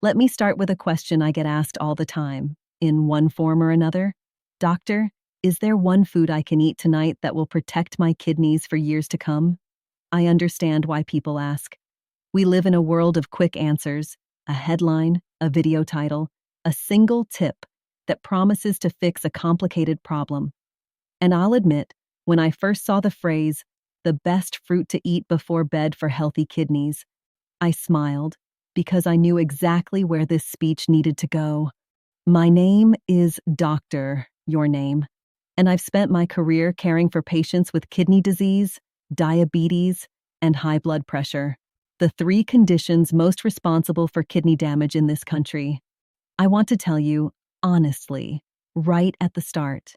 Let me start with a question I get asked all the time, in one form or another. Doctor, is there one food I can eat tonight that will protect my kidneys for years to come? I understand why people ask. We live in a world of quick answers, a headline, a video title, a single tip that promises to fix a complicated problem. And I'll admit, when I first saw the phrase, the best fruit to eat before bed for healthy kidneys, I smiled because I knew exactly where this speech needed to go. My name is Doctor, your name, and I've spent my career caring for patients with kidney disease, diabetes, and high blood pressure, the three conditions most responsible for kidney damage in this country. I want to tell you, honestly, right at the start,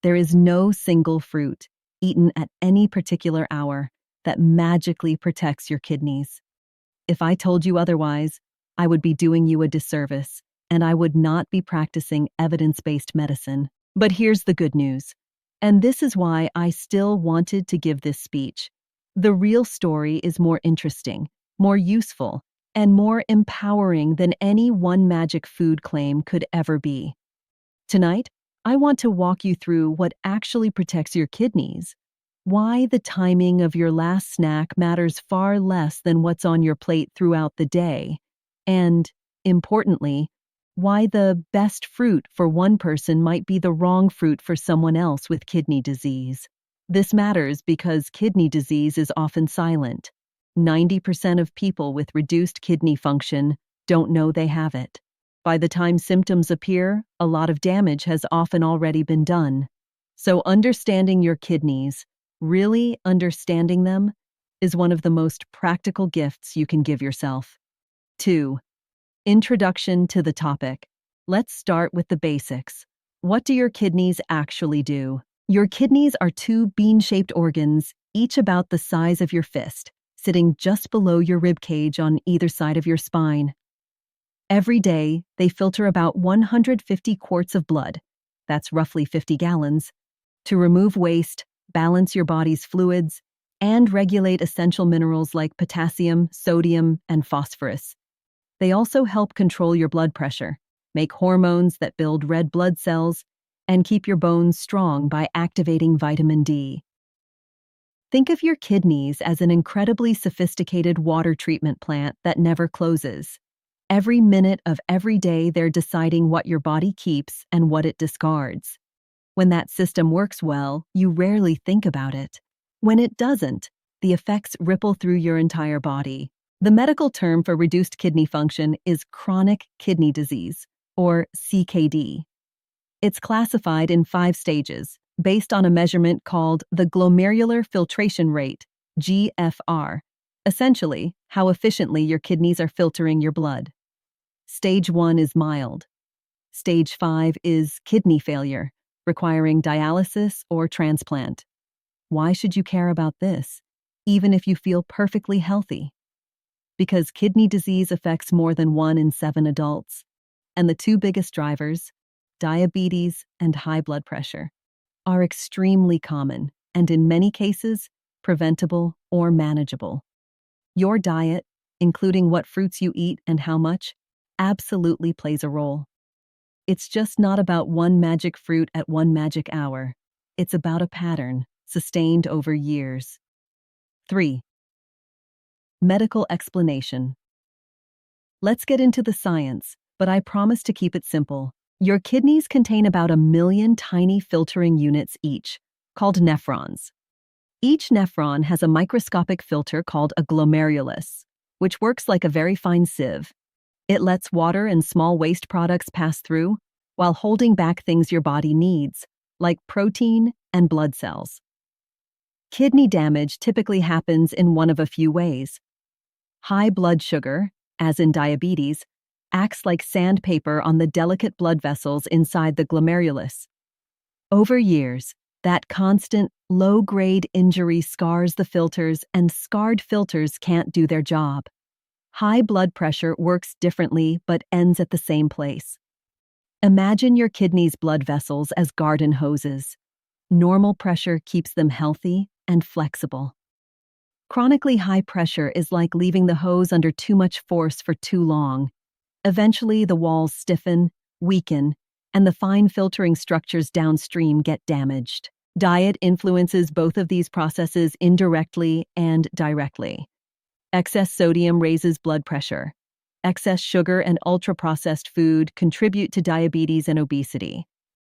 there is no single fruit eaten at any particular hour that magically protects your kidneys. If I told you otherwise, I would be doing you a disservice, and I would not be practicing evidence-based medicine. But here's the good news, and this is why I still wanted to give this speech. The real story is more interesting, more useful, and more empowering than any one magic food claim could ever be. Tonight, I want to walk you through what actually protects your kidneys, why the timing of your last snack matters far less than what's on your plate throughout the day, and, importantly, why the best fruit for one person might be the wrong fruit for someone else with kidney disease. This matters because kidney disease is often silent. 90% of people with reduced kidney function don't know they have it. By the time symptoms appear, a lot of damage has often already been done. So understanding your kidneys, really understanding them, is one of the most practical gifts you can give yourself. 2. Introduction to the topic. Let's start with the basics. What do your kidneys actually do? Your kidneys are two bean-shaped organs, each about the size of your fist, sitting just below your rib cage on either side of your spine. Every day, they filter about 150 quarts of blood, that's roughly 50 gallons, to remove waste, balance your body's fluids, and regulate essential minerals like potassium, sodium, and phosphorus. They also help control your blood pressure, make hormones that build red blood cells, and keep your bones strong by activating vitamin D. Think of your kidneys as an incredibly sophisticated water treatment plant that never closes. Every minute of every day, they're deciding what your body keeps and what it discards. When that system works well, you rarely think about it. When it doesn't, the effects ripple through your entire body. The medical term for reduced kidney function is chronic kidney disease, or CKD. It's classified in 5 stages, based on a measurement called the glomerular filtration rate, GFR, essentially how efficiently your kidneys are filtering your blood. Stage 1 is mild. Stage 5 is kidney failure, requiring dialysis or transplant. Why should you care about this, even if you feel perfectly healthy? Because kidney disease affects more than 1 in 7 adults, and the 2 biggest drivers, diabetes and high blood pressure, are extremely common and in many cases preventable or manageable. Your diet, including what fruits you eat and how much, absolutely plays a role. It's just not about one magic fruit at one magic hour. It's about a pattern sustained over years. 3. Medical explanation. Let's get into the science, but I promise to keep it simple. Your kidneys contain about 1 million tiny filtering units each, called nephrons. Each nephron has a microscopic filter called a glomerulus, which works like a very fine sieve. It lets water and small waste products pass through while holding back things your body needs, like protein and blood cells. Kidney damage typically happens in one of a few ways. High blood sugar, as in diabetes, acts like sandpaper on the delicate blood vessels inside the glomerulus. Over years, that constant, low-grade injury scars the filters, and scarred filters can't do their job. High blood pressure works differently but ends at the same place. Imagine your kidneys' blood vessels as garden hoses. Normal pressure keeps them healthy and flexible. Chronically high pressure is like leaving the hose under too much force for too long. Eventually, the walls stiffen, weaken, and the fine filtering structures downstream get damaged. Diet influences both of these processes indirectly and directly. Excess sodium raises blood pressure. Excess sugar and ultra-processed food contribute to diabetes and obesity.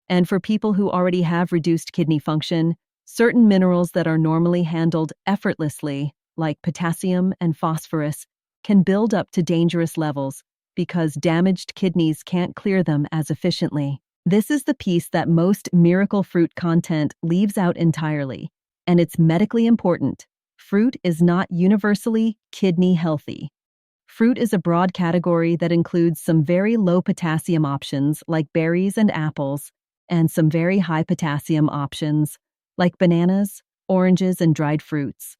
And for people who already have reduced kidney function, certain minerals that are normally handled effortlessly, like potassium and phosphorus, can build up to dangerous levels because damaged kidneys can't clear them as efficiently. This is the piece that most miracle fruit content leaves out entirely, and it's medically important. Fruit is not universally kidney healthy. Fruit is a broad category that includes some very low potassium options like berries and apples, and some very high potassium options like bananas, oranges, and dried fruits.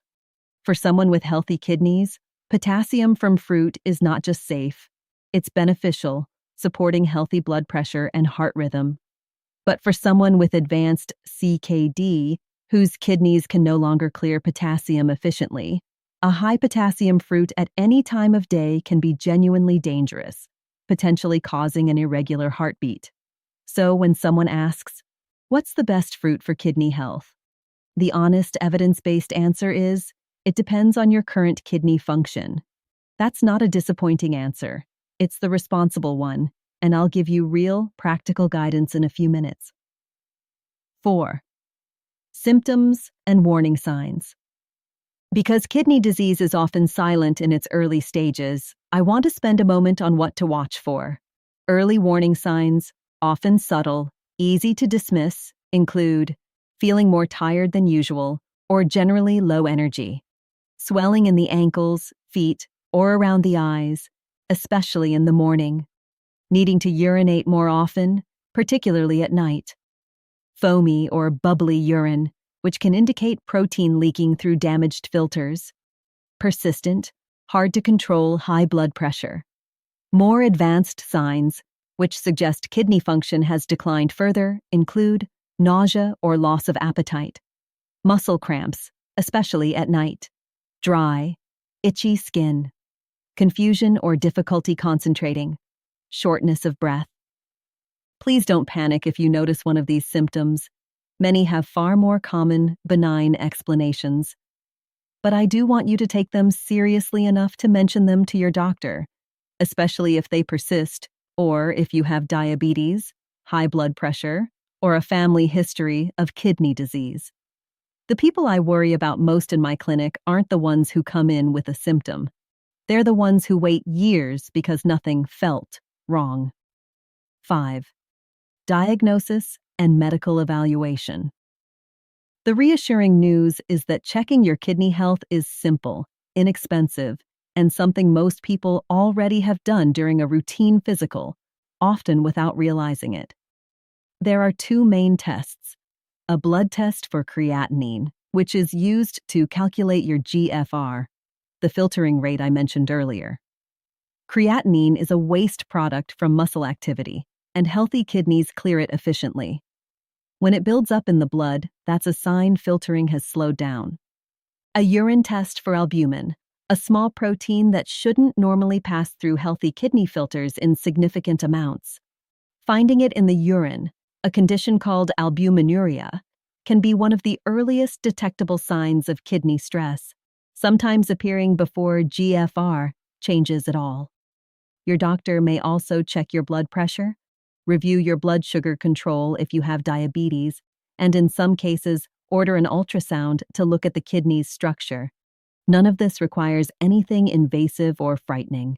For someone with healthy kidneys, potassium from fruit is not just safe, it's beneficial, supporting healthy blood pressure and heart rhythm. But for someone with advanced CKD, whose kidneys can no longer clear potassium efficiently, a high potassium fruit at any time of day can be genuinely dangerous, potentially causing an irregular heartbeat. So when someone asks, "What's the best fruit for kidney health?" the honest, evidence-based answer is, it depends on your current kidney function. That's not a disappointing answer. It's the responsible one, and I'll give you real, practical guidance in a few minutes. 4. Symptoms and warning signs. Because kidney disease is often silent in its early stages, I want to spend a moment on what to watch for. Early warning signs, often subtle, easy to dismiss, include feeling more tired than usual or generally low energy, swelling in the ankles, feet, or around the eyes, especially in the morning, needing to urinate more often, particularly at night, foamy or bubbly urine, which can indicate protein leaking through damaged filters, persistent, hard to control high blood pressure. More advanced signs, which suggest kidney function has declined further, include nausea or loss of appetite, muscle cramps, especially at night, dry, itchy skin, confusion or difficulty concentrating, shortness of breath. Please don't panic if you notice one of these symptoms. Many have far more common, benign explanations. But I do want you to take them seriously enough to mention them to your doctor, especially if they persist or if you have diabetes, high blood pressure, or a family history of kidney disease. The people I worry about most in my clinic aren't the ones who come in with a symptom. They're the ones who wait years because nothing felt wrong. 5. Diagnosis and medical evaluation. The reassuring news is that checking your kidney health is simple, inexpensive, and something most people already have done during a routine physical, often without realizing it. There are two main tests: a blood test for creatinine, which is used to calculate your GFR, the filtering rate I mentioned earlier. Creatinine is a waste product from muscle activity, and healthy kidneys clear it efficiently. When it builds up in the blood, that's a sign filtering has slowed down. A urine test for albumin, a small protein that shouldn't normally pass through healthy kidney filters in significant amounts. Finding it in the urine, a condition called albuminuria, can be one of the earliest detectable signs of kidney stress, sometimes appearing before GFR changes at all. Your doctor may also check your blood pressure, review your blood sugar control if you have diabetes, and in some cases, order an ultrasound to look at the kidney's structure. None of this requires anything invasive or frightening.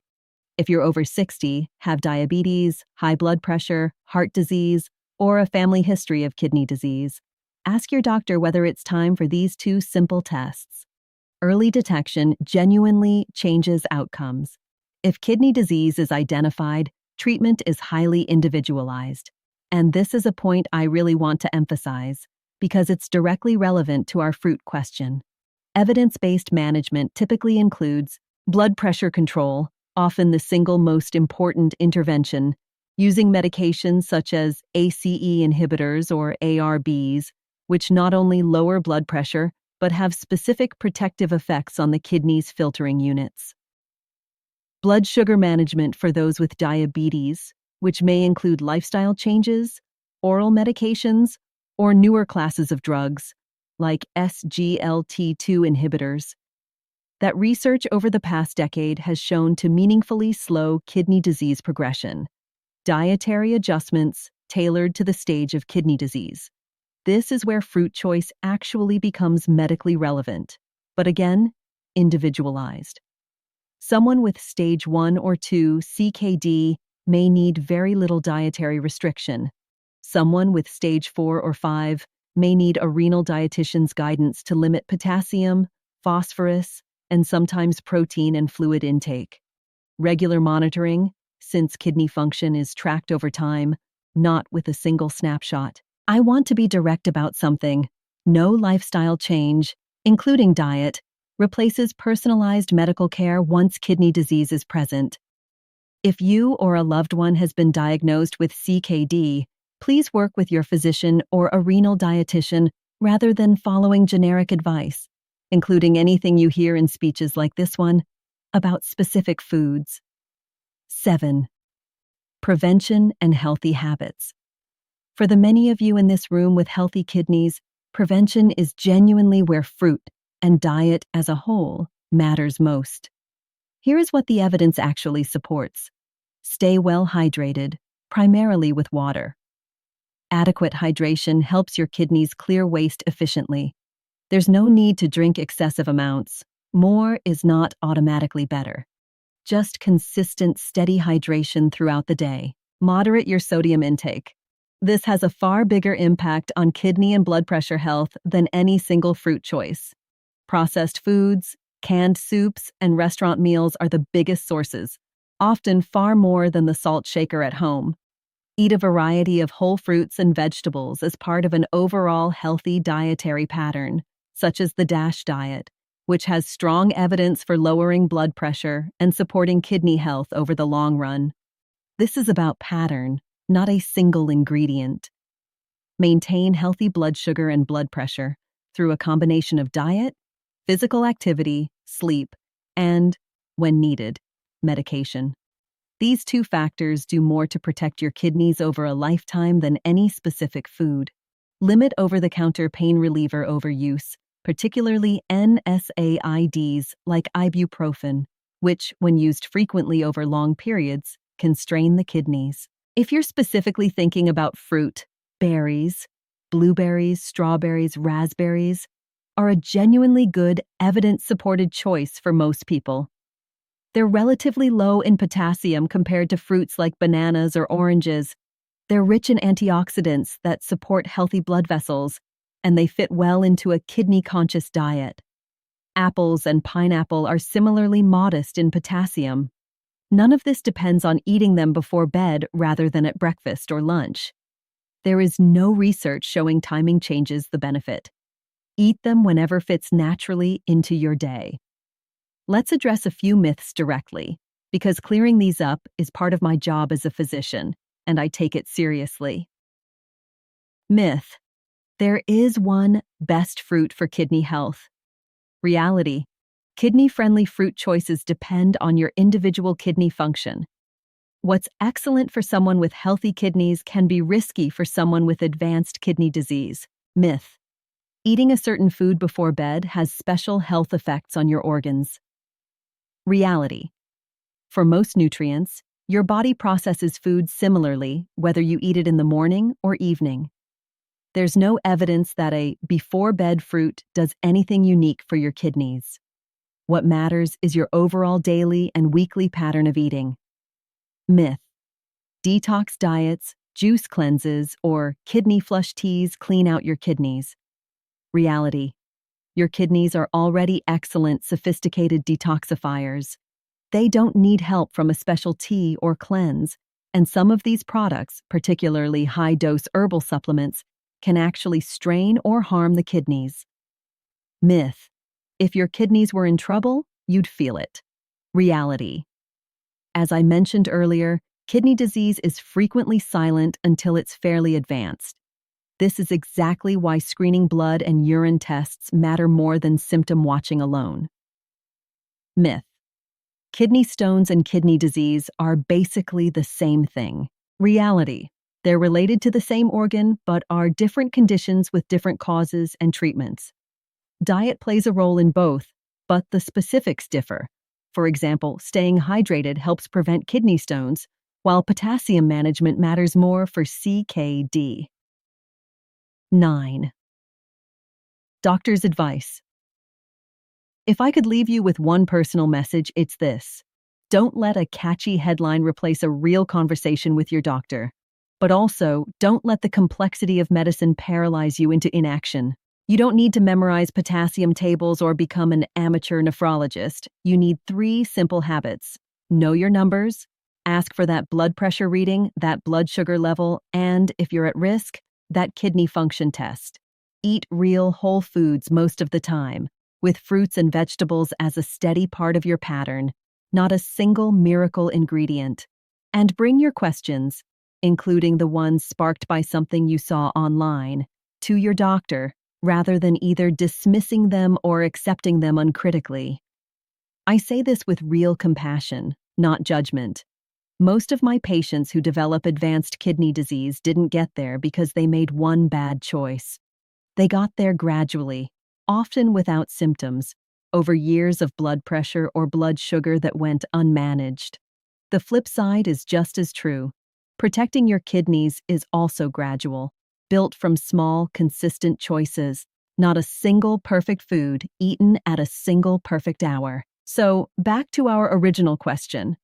If you're over 60, have diabetes, high blood pressure, heart disease, or a family history of kidney disease, ask your doctor whether it's time for these two simple tests. Early detection genuinely changes outcomes. If kidney disease is identified, treatment is highly individualized. And this is a point I really want to emphasize, because it's directly relevant to our fruit question. Evidence-based management typically includes blood pressure control, often the single most important intervention, using medications such as ACE inhibitors or ARBs, which not only lower blood pressure, but have specific protective effects on the kidney's filtering units. Blood sugar management for those with diabetes, which may include lifestyle changes, oral medications, or newer classes of drugs, like SGLT2 inhibitors. That research over the past decade has shown to meaningfully slow kidney disease progression. Dietary adjustments tailored to the stage of kidney disease. This is where fruit choice actually becomes medically relevant, but again, individualized. Someone with stage 1 or 2 CKD may need very little dietary restriction. Someone with stage 4 or 5 may need a renal dietitian's guidance to limit potassium, phosphorus, and sometimes protein and fluid intake. Regular monitoring, since kidney function is tracked over time, not with a single snapshot. I want to be direct about something. No lifestyle change, including diet, replaces personalized medical care once kidney disease is present. If you or a loved one has been diagnosed with CKD, please work with your physician or a renal dietitian rather than following generic advice, including anything you hear in speeches like this one about specific foods. 7. Prevention and healthy habits. For the many of you in this room with healthy kidneys, prevention is genuinely where fruit and diet as a whole matters most. Here is what the evidence actually supports. Stay well hydrated, primarily with water. Adequate hydration helps your kidneys clear waste efficiently. There's no need to drink excessive amounts. More is not automatically better. Just consistent, steady hydration throughout the day. Moderate your sodium intake. This has a far bigger impact on kidney and blood pressure health than any single fruit choice. Processed foods, canned soups, and restaurant meals are the biggest sources, often far more than the salt shaker at home. Eat a variety of whole fruits and vegetables as part of an overall healthy dietary pattern, such as the DASH diet, which has strong evidence for lowering blood pressure and supporting kidney health over the long run. This is about pattern, not a single ingredient. Maintain healthy blood sugar and blood pressure through a combination of diet, physical activity, sleep, and, when needed, medication. These two factors do more to protect your kidneys over a lifetime than any specific food. Limit over-the-counter pain reliever overuse, particularly NSAIDs like ibuprofen, which, when used frequently over long periods, can strain the kidneys. If you're specifically thinking about fruit, berries, blueberries, strawberries, raspberries, are a genuinely good, evidence-supported choice for most people. They're relatively low in potassium compared to fruits like bananas or oranges. They're rich in antioxidants that support healthy blood vessels, and they fit well into a kidney-conscious diet. Apples and pineapple are similarly modest in potassium. None of this depends on eating them before bed rather than at breakfast or lunch. There is no research showing timing changes the benefit. Eat them whenever fits naturally into your day. Let's address a few myths directly, because clearing these up is part of my job as a physician, and I take it seriously. Myth: there is one best fruit for kidney health. Reality: kidney-friendly fruit choices depend on your individual kidney function. What's excellent for someone with healthy kidneys can be risky for someone with advanced kidney disease. Myth: eating a certain food before bed has special health effects on your organs. Reality: for most nutrients, your body processes food similarly whether you eat it in the morning or evening. There's no evidence that a before-bed fruit does anything unique for your kidneys. What matters is your overall daily and weekly pattern of eating. Myth: detox diets, juice cleanses, or kidney flush teas clean out your kidneys. Reality: your kidneys are already excellent, sophisticated detoxifiers. They don't need help from a special tea or cleanse, and some of these products, particularly high-dose herbal supplements, can actually strain or harm the kidneys. Myth: if your kidneys were in trouble, you'd feel it. Reality: as I mentioned earlier, kidney disease is frequently silent until it's fairly advanced. This is exactly why screening blood and urine tests matter more than symptom watching alone. Myth: Kidney stones and kidney disease are basically the same thing. Reality. They're related to the same organ, but are different conditions with different causes and treatments. Diet plays a role in both, but the specifics differ. For example, staying hydrated helps prevent kidney stones, while potassium management matters more for CKD. 9. Doctor's advice. If I could leave you with one personal message, it's this. Don't let a catchy headline replace a real conversation with your doctor. But also, don't let the complexity of medicine paralyze you into inaction. You don't need to memorize potassium tables or become an amateur nephrologist. You need 3 simple habits. Know your numbers, ask for that blood pressure reading, that blood sugar level, and, if you're at risk, that kidney function test. Eat real whole foods most of the time, with fruits and vegetables as a steady part of your pattern, not a single miracle ingredient. And bring your questions, including the ones sparked by something you saw online, to your doctor, rather than either dismissing them or accepting them uncritically. I say this with real compassion, not judgment. Most of my patients who develop advanced kidney disease didn't get there because they made one bad choice. They got there gradually, often without symptoms, over years of blood pressure or blood sugar that went unmanaged. The flip side is just as true. Protecting your kidneys is also gradual, built from small, consistent choices, not a single perfect food eaten at a single perfect hour. So, back to our original question.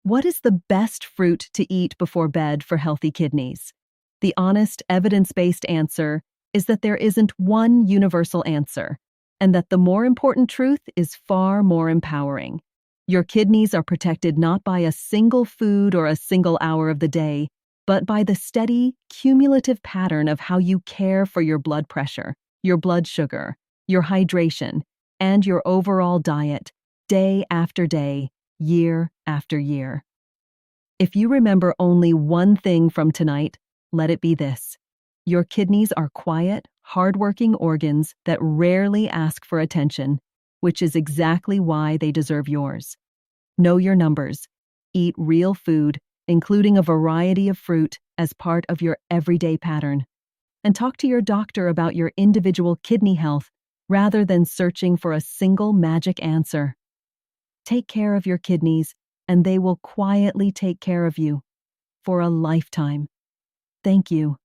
What is the best fruit to eat before bed for healthy kidneys? The honest, evidence-based answer is that there isn't one universal answer, and that the more important truth is far more empowering. Your kidneys are protected not by a single food or a single hour of the day, but by the steady, cumulative pattern of how you care for your blood pressure, your blood sugar, your hydration, and your overall diet, day after day, year after year. If you remember only one thing from tonight, let it be this. Your kidneys are quiet, hardworking organs that rarely ask for attention, which is exactly why they deserve yours. Know your numbers. Eat real food, including a variety of fruit, as part of your everyday pattern. And talk to your doctor about your individual kidney health rather than searching for a single magic answer. Take care of your kidneys, and they will quietly take care of you for a lifetime. Thank you.